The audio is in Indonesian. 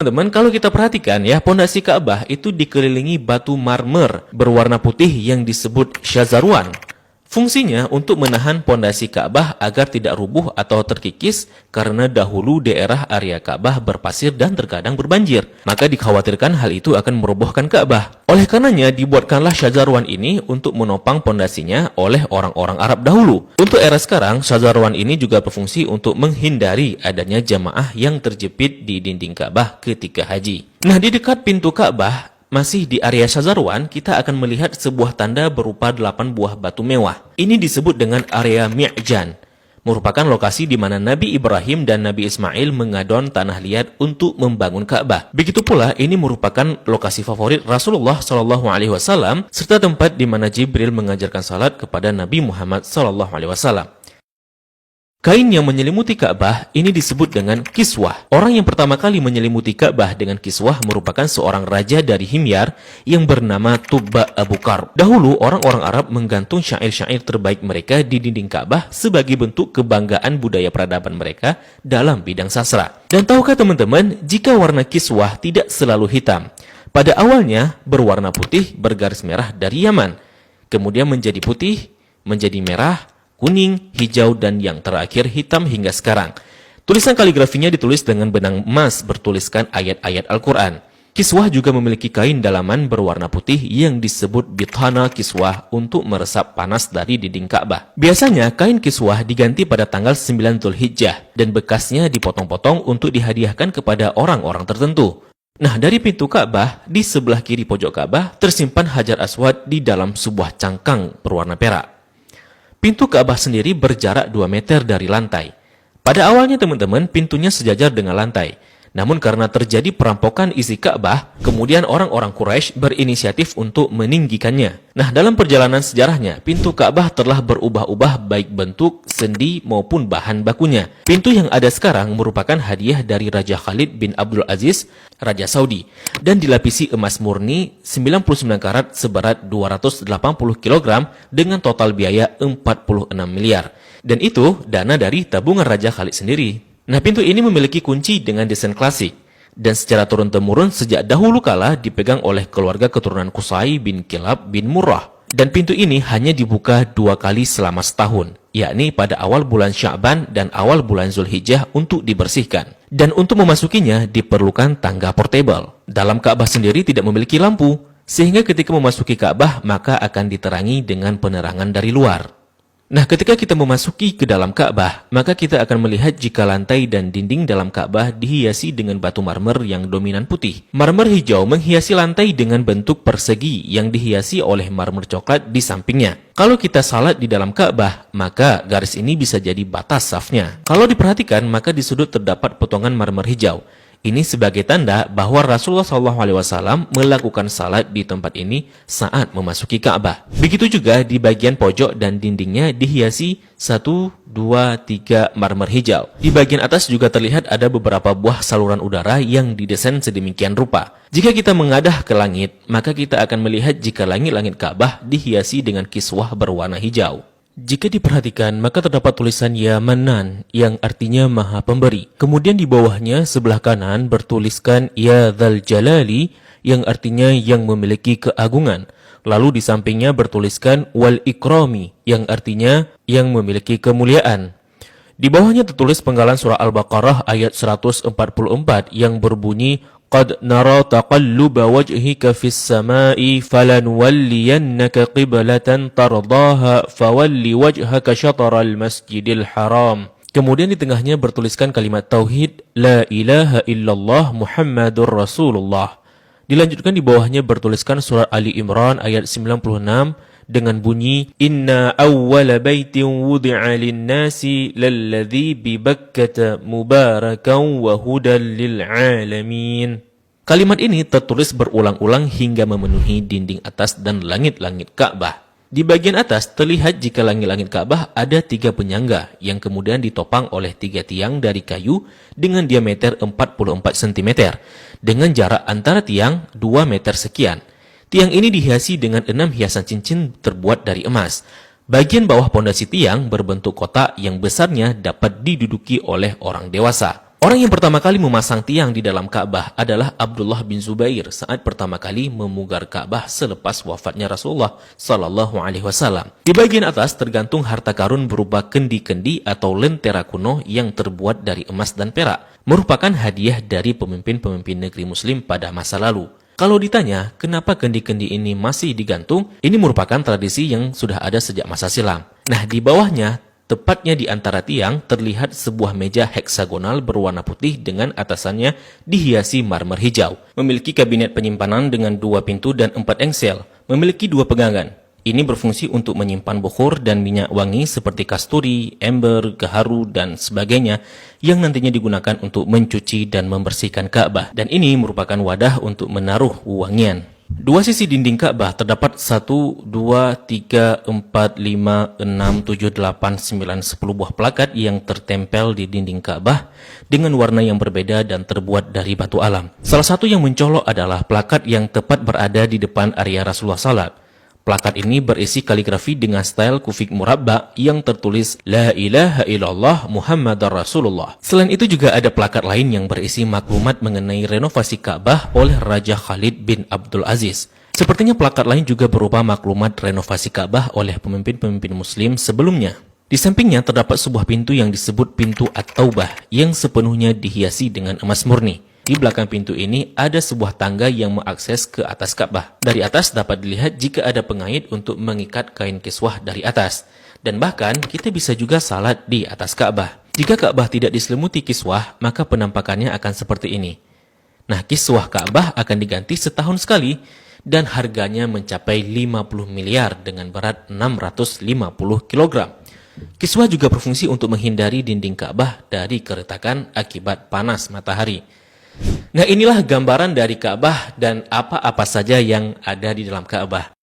Teman-teman, kalau kita perhatikan ya, pondasi Ka'bah itu dikelilingi batu marmer berwarna putih yang disebut syazarwan. Fungsinya untuk menahan pondasi Ka'bah agar tidak rubuh atau terkikis karena dahulu daerah area Ka'bah berpasir dan terkadang berbanjir. Maka dikhawatirkan hal itu akan merobohkan Ka'bah. Oleh karenanya dibuatkanlah syazarwan ini untuk menopang pondasinya oleh orang-orang Arab dahulu. Untuk era sekarang, syazarwan ini juga berfungsi untuk menghindari adanya jamaah yang terjepit di dinding Ka'bah ketika haji. Nah, di dekat pintu Ka'bah, masih di area Syazarwan, kita akan melihat sebuah tanda berupa 8 buah batu mewah. Ini disebut dengan area Mi'jan, merupakan lokasi di mana Nabi Ibrahim dan Nabi Ismail mengadon tanah liat untuk membangun Ka'bah. Begitu pula, ini merupakan lokasi favorit Rasulullah SAW serta tempat di mana Jibril mengajarkan salat kepada Nabi Muhammad SAW. Kain yang menyelimuti Ka'bah ini disebut dengan kiswah. Orang yang pertama kali menyelimuti Ka'bah dengan kiswah merupakan seorang raja dari Himyar yang bernama Tubba Abu Karb. Dahulu, orang-orang Arab menggantung syair-syair terbaik mereka di dinding Ka'bah sebagai bentuk kebanggaan budaya peradaban mereka dalam bidang sastra. Dan tahukah teman-teman, jika warna kiswah tidak selalu hitam. Pada awalnya berwarna putih bergaris merah dari Yaman. Kemudian menjadi putih, menjadi merah, kuning, hijau, dan yang terakhir hitam hingga sekarang. Tulisan kaligrafinya ditulis dengan benang emas bertuliskan ayat-ayat Al-Quran. Kiswah juga memiliki kain dalaman berwarna putih yang disebut bithana kiswah untuk meresap panas dari dinding Ka'bah. Biasanya kain kiswah diganti pada tanggal 9 Dzulhijjah dan bekasnya dipotong-potong untuk dihadiahkan kepada orang-orang tertentu. Nah, dari pintu Ka'bah, di sebelah kiri pojok Ka'bah tersimpan Hajar Aswad di dalam sebuah cangkang berwarna perak. Pintu Ka'bah sendiri berjarak 2 meter dari lantai. Pada awalnya teman-teman, pintunya sejajar dengan lantai. Namun karena terjadi perampokan isi Ka'bah, kemudian orang-orang Quraisy berinisiatif untuk meninggikannya. Nah, dalam perjalanan sejarahnya, pintu Ka'bah telah berubah-ubah baik bentuk, sendi maupun bahan bakunya. Pintu yang ada sekarang merupakan hadiah dari Raja Khalid bin Abdul Aziz, Raja Saudi, dan dilapisi emas murni 99 karat seberat 280 kg dengan total biaya 46 miliar. Dan itu dana dari tabungan Raja Khalid sendiri. Nah, pintu ini memiliki kunci dengan desain klasik dan secara turun-temurun sejak dahulu kala dipegang oleh keluarga keturunan Qusay bin Kilab bin Murrah. Dan pintu ini hanya dibuka 2 kali selama setahun, yakni pada awal bulan Sya'ban dan awal bulan Zulhijjah untuk dibersihkan. Dan untuk memasukinya diperlukan tangga portable. Dalam Ka'bah sendiri tidak memiliki lampu, sehingga ketika memasuki Ka'bah maka akan diterangi dengan penerangan dari luar. Nah, ketika kita memasuki ke dalam Ka'bah, maka kita akan melihat jika lantai dan dinding dalam Ka'bah dihiasi dengan batu marmer yang dominan putih. Marmer hijau menghiasi lantai dengan bentuk persegi yang dihiasi oleh marmer coklat di sampingnya. Kalau kita salat di dalam Ka'bah, maka garis ini bisa jadi batas safnya. Kalau diperhatikan, maka di sudut terdapat potongan marmer hijau. Ini sebagai tanda bahwa Rasulullah SAW melakukan salat di tempat ini saat memasuki Ka'bah. Begitu juga di bagian pojok dan dindingnya dihiasi 1, 2, 3 marmer hijau. Di bagian atas juga terlihat ada beberapa buah saluran udara yang didesain sedemikian rupa. Jika kita mengadah ke langit, maka kita akan melihat jika langit-langit Ka'bah dihiasi dengan kiswah berwarna hijau. Jika diperhatikan, maka terdapat tulisan Ya Manan yang artinya Maha Pemberi. Kemudian di bawahnya sebelah kanan bertuliskan Ya Dzal Jalali yang artinya yang memiliki keagungan. Lalu di sampingnya bertuliskan Wal Ikrami yang artinya yang memiliki kemuliaan. Di bawahnya tertulis penggalan surah Al-Baqarah ayat 144 yang berbunyi Qad nara taqalluba wajhika fis samai falanuwalliyannaka qiblatan tardaha fawalli wajhaka syatral masjidil haram. Kemudian di tengahnya bertuliskan kalimat tauhid La ilaha illallah Muhammadur Rasulullah. Dilanjutkan di bawahnya bertuliskan surah Ali Imran ayat 96 dengan bunyi Inna awwala baitin wudi'a lin-nasi lalladzi bi Bakkata mubarakan wa hudan lil alamin. Kalimat ini tertulis berulang-ulang hingga memenuhi dinding atas dan langit-langit Ka'bah. Di bagian atas terlihat jika langit-langit Ka'bah ada 3 penyangga yang kemudian ditopang oleh 3 tiang dari kayu dengan diameter 44 cm dengan jarak antara tiang 2 meter sekian. Tiang ini dihiasi dengan 6 hiasan cincin terbuat dari emas. Bagian bawah pondasi tiang berbentuk kotak yang besarnya dapat diduduki oleh orang dewasa. Orang yang pertama kali memasang tiang di dalam Ka'bah adalah Abdullah bin Zubair saat pertama kali memugar Ka'bah selepas wafatnya Rasulullah Sallallahu Alaihi Wasallam. Di bagian atas tergantung harta karun berupa kendi-kendi atau lentera kuno yang terbuat dari emas dan perak, merupakan hadiah dari pemimpin-pemimpin negeri Muslim pada masa lalu. Kalau ditanya, kenapa kendi-kendi ini masih digantung? Ini merupakan tradisi yang sudah ada sejak masa silam. Nah, di bawahnya, tepatnya di antara tiang, terlihat sebuah meja heksagonal berwarna putih dengan atasannya dihiasi marmer hijau. Memiliki kabinet penyimpanan dengan 2 pintu dan 4 engsel. Memiliki 2 pegangan. Ini berfungsi untuk menyimpan bukhur dan minyak wangi seperti kasturi, ember, gaharu, dan sebagainya yang nantinya digunakan untuk mencuci dan membersihkan Ka'bah. Dan ini merupakan wadah untuk menaruh wangian. 2 sisi dinding Ka'bah terdapat 1, 2, 3, 4, 5, 6, 7, 8, 9, 10 buah plakat yang tertempel di dinding Ka'bah dengan warna yang berbeda dan terbuat dari batu alam. Salah satu yang mencolok adalah plakat yang tepat berada di depan area Rasulullah Salat. Plakat ini berisi kaligrafi dengan style kufik murabba yang tertulis La ilaha illallah Muhammadar Rasulullah. Selain itu juga ada plakat lain yang berisi maklumat mengenai renovasi Ka'bah oleh Raja Khalid bin Abdul Aziz. Sepertinya plakat lain juga berupa maklumat renovasi Ka'bah oleh pemimpin-pemimpin Muslim sebelumnya. Di sampingnya terdapat sebuah pintu yang disebut pintu At-Taubah yang sepenuhnya dihiasi dengan emas murni. Di belakang pintu ini ada sebuah tangga yang mengakses ke atas Ka'bah. Dari atas dapat dilihat jika ada pengait untuk mengikat kain kiswah dari atas. Dan bahkan kita bisa juga salat di atas Ka'bah. Jika Ka'bah tidak diselimuti kiswah, maka penampakannya akan seperti ini. Nah, kiswah Ka'bah akan diganti setahun sekali dan harganya mencapai 50 miliar dengan berat 650 kg. Kiswah juga berfungsi untuk menghindari dinding Ka'bah dari keretakan akibat panas matahari. Nah, inilah gambaran dari Ka'bah dan apa-apa saja yang ada di dalam Ka'bah.